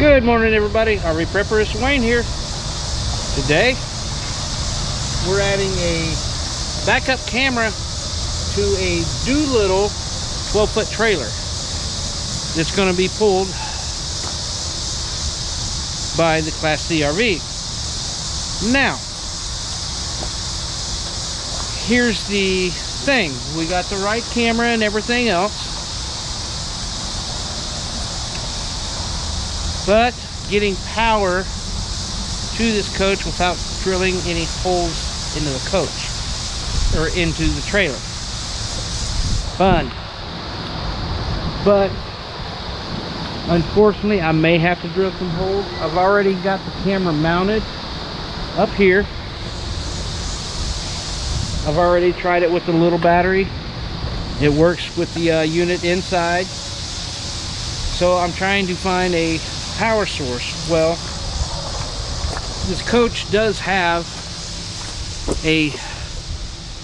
Good morning, everybody. RV Prepperist Wayne here. Today we're adding a backup camera to a Doolittle 12-foot trailer that's going to be pulled by the Class C RV. Now, here's the thing. We got the right camera and everything else, but getting power to this coach without drilling any holes into the coach or into the trailer. Fun. But unfortunately, I may have to drill some holes. I've already got the camera mounted up here. I've already tried it with the little battery. It works with the unit inside. So I'm trying to find a power source. Well, this coach does have a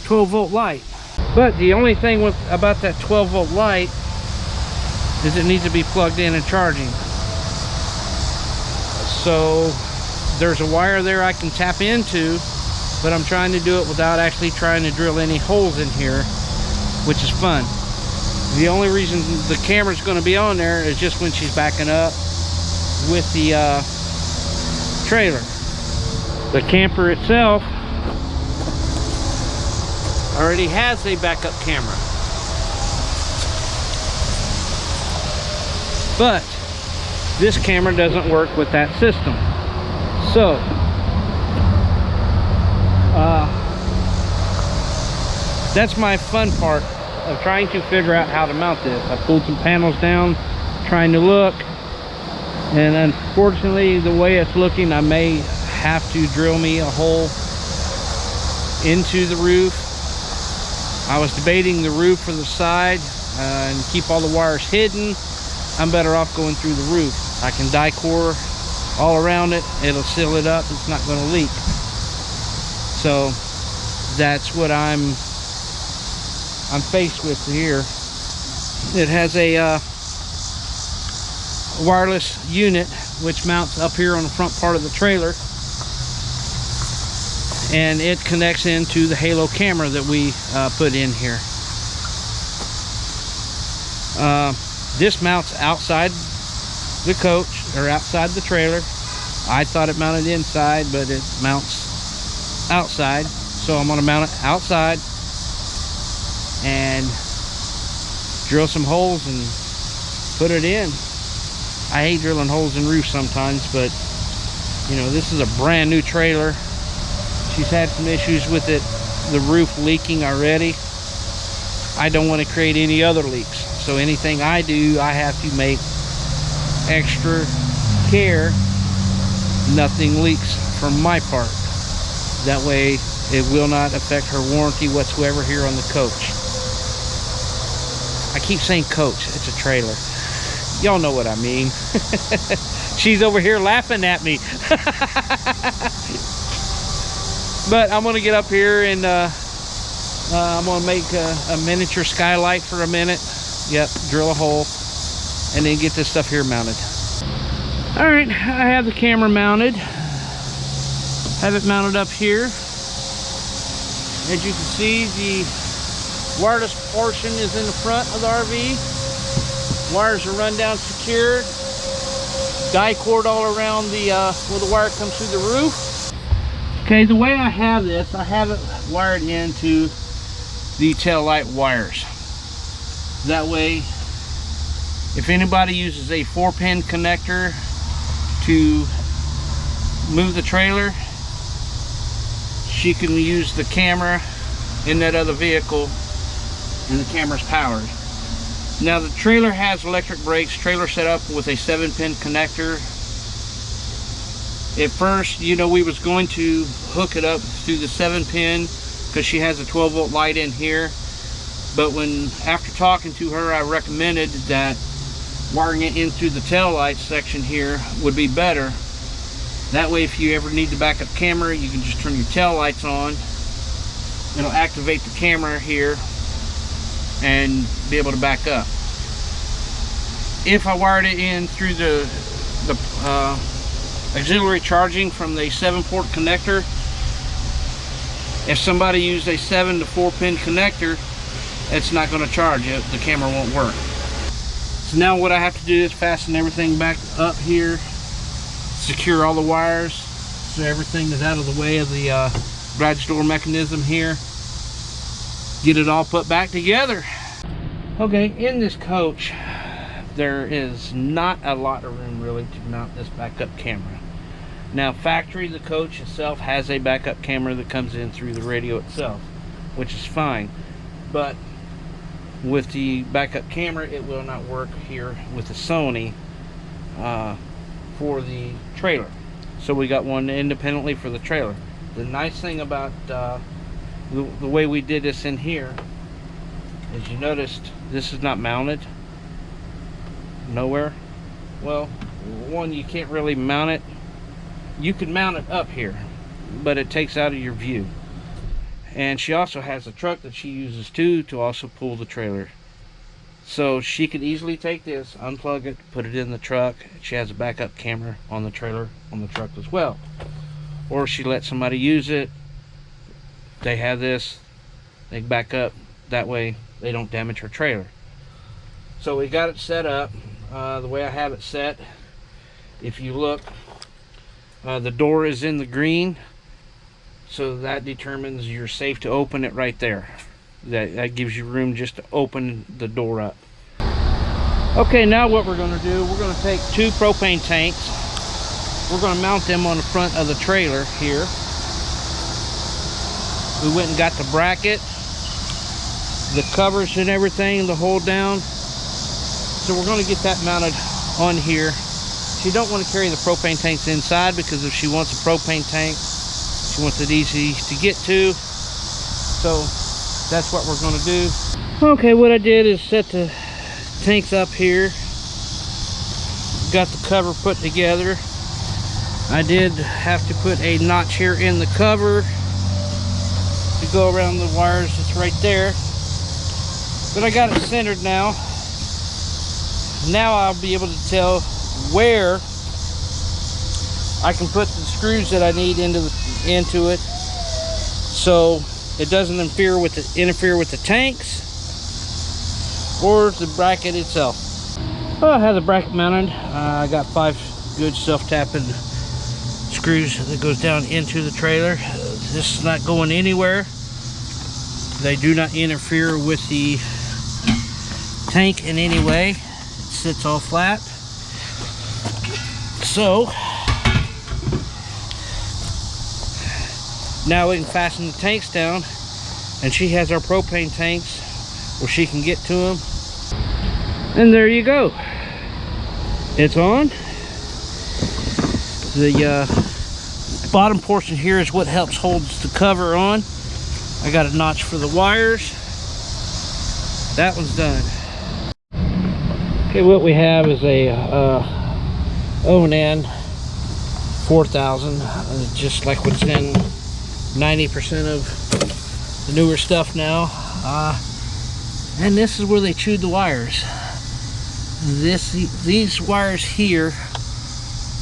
12-volt light, but the only thing about that 12-volt light is it needs to be plugged in and charging. So there's a wire there I can tap into, but I'm trying to do it without actually trying to drill any holes in here, which is fun. The only reason the camera's going to be on there is just when she's backing up with the trailer. The camper itself already has a backup camera, but this camera doesn't work with that system. So that's my fun part of trying to figure out how to mount this. I pulled some panels down trying to look, and unfortunately the way it's looking, I may have to drill me a hole into the roof. I was debating the roof for the side and keep all the wires hidden. I'm better off going through the roof. I can die core all around it. It'll seal it up. It's not going to leak. So that's what I'm faced with here. It has a wireless unit which mounts up here on the front part of the trailer, and it connects into the Halo camera that we put in here. This mounts outside the coach, or outside the trailer. I thought it mounted inside, but it mounts outside, so I'm going to mount it outside and drill some holes and put it in. I hate drilling holes in roofs sometimes, but you know, this is a brand new trailer. She's had some issues with it, the roof leaking already. I don't want to create any other leaks, so anything I do, I have to make extra care nothing leaks from my part. That way it will not affect her warranty whatsoever here on the coach. I keep saying coach, it's a trailer. Y'all know what I mean. She's over here laughing at me. But I'm going to get up here and I'm going to make a miniature skylight for a minute. Yep, drill a hole and then get this stuff here mounted. Alright, I have the camera mounted. Have it mounted up here. As you can see, the wireless portion is in the front of the RV. Wires are run down secured. Die cord all around the where the wire comes through the roof. Okay, the way I have this, I have it wired into the tail light wires. That way, if anybody uses a 4-pin connector to move the trailer, she can use the camera in that other vehicle and the camera's powered. Now the trailer has electric brakes, trailer set up with a 7-pin connector. At first, you know, we was going to hook it up through the 7-pin because she has a 12-volt light in here. But after talking to her, I recommended that wiring it in through the tail light section here would be better. That way, if you ever need the backup camera, you can just turn your tail lights on. It'll activate the camera here and be able to back up. If I wired it in through the the auxiliary charging from the 7-port connector. If somebody used a 7 to 4 pin connector, it's not going to charge it. The camera won't work. So now what I have to do is fasten everything back up here, secure all the wires so everything is out of the way of the garage door mechanism here. Get it all put back together. Okay, in this coach there is not a lot of room really to mount this backup camera. Now factory, the coach itself has a backup camera that comes in through the radio itself, which is fine, but with the backup camera it will not work here with the Sony for the trailer. So we got one independently for the trailer. The nice thing about the way we did this in here is, you noticed this is not mounted nowhere. Well, one, you can't really mount it. You can mount it up here, but it takes out of your view. And she also has a truck that she uses too to also pull the trailer. So she could easily take this, unplug it, put it in the truck. She has a backup camera on the trailer, on the truck as well. Or she lets somebody use it. They have this, they back up. That way they don't damage her trailer. So we got it set up. The way I have it set, if you look, the door is in the green. So that determines you're safe to open it right there. That gives you room just to open the door up. Okay, now what we're going to do, we're going to take 2 propane tanks. We're going to mount them on the front of the trailer here. We went and got the bracket, the covers and everything to hold down. So we're going to get that mounted on here. She don't want to carry the propane tanks inside, because if she wants a propane tank, she wants it easy to get to. So that's what we're going to do. Okay, what I did is set the tanks up here. Got the cover put together. I did have to put a notch here in the cover to go around the wires that's right there. But I got it centered now. Now I'll be able to tell where I can put the screws that I need into it, so it doesn't interfere with the tanks or the bracket itself. Well, I have the bracket mounted. I got 5 good self-tapping screws that goes down into the trailer. This is not going anywhere. They do not interfere with the tank in any way. It sits all flat. So now we can fasten the tanks down, and she has our propane tanks where she can get to them. And there you go. It's on. The bottom portion here is what helps hold the cover on. I got a notch for the wires. That one's done. Okay, what we have is a O&N 4000, just like what's in 90% of the newer stuff now. And this is where they chewed the wires. These wires here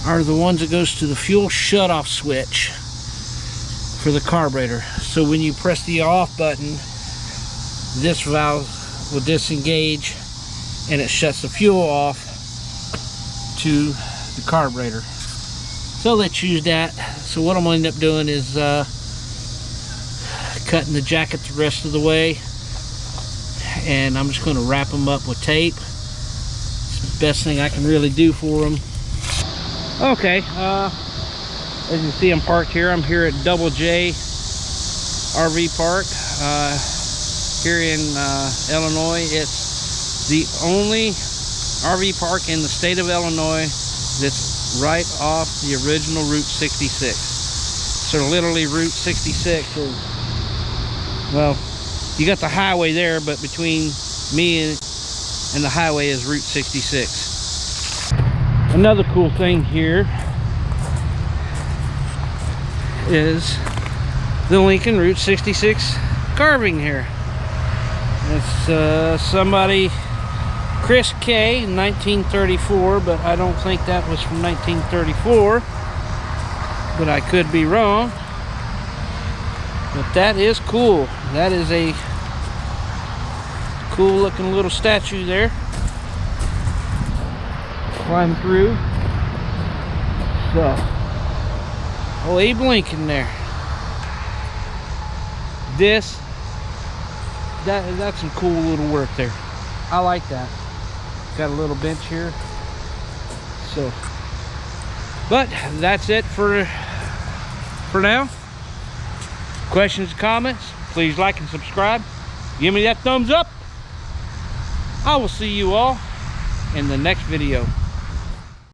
are the ones that goes to the fuel shutoff switch for the carburetor. So when you press the off button, this valve will disengage and it shuts the fuel off to the carburetor. So they choose that. So what I'm going to end up doing is cutting the jacket the rest of the way, and I'm just going to wrap them up with tape. It's the best thing I can really do for them. Okay, as you can see, I'm parked here. I'm here at Double J RV Park here in Illinois. It's the only RV park in the state of Illinois that's right off the original Route 66. So literally Route 66 is, well, you got the highway there, but between me and the highway is Route 66. Another cool thing here is the Lincoln Route 66 carving here. It's somebody Chris K, 1934, but I don't think that was from 1934. But I could be wrong. But that is cool. That is a cool looking little statue there. Climb through. So, oh, Abe Lincoln there. That's some cool little work there. I like that. Got a little bench here. So, but that's it for now. Questions, comments, please like and subscribe. Give me that thumbs up. I will see you all in the next video.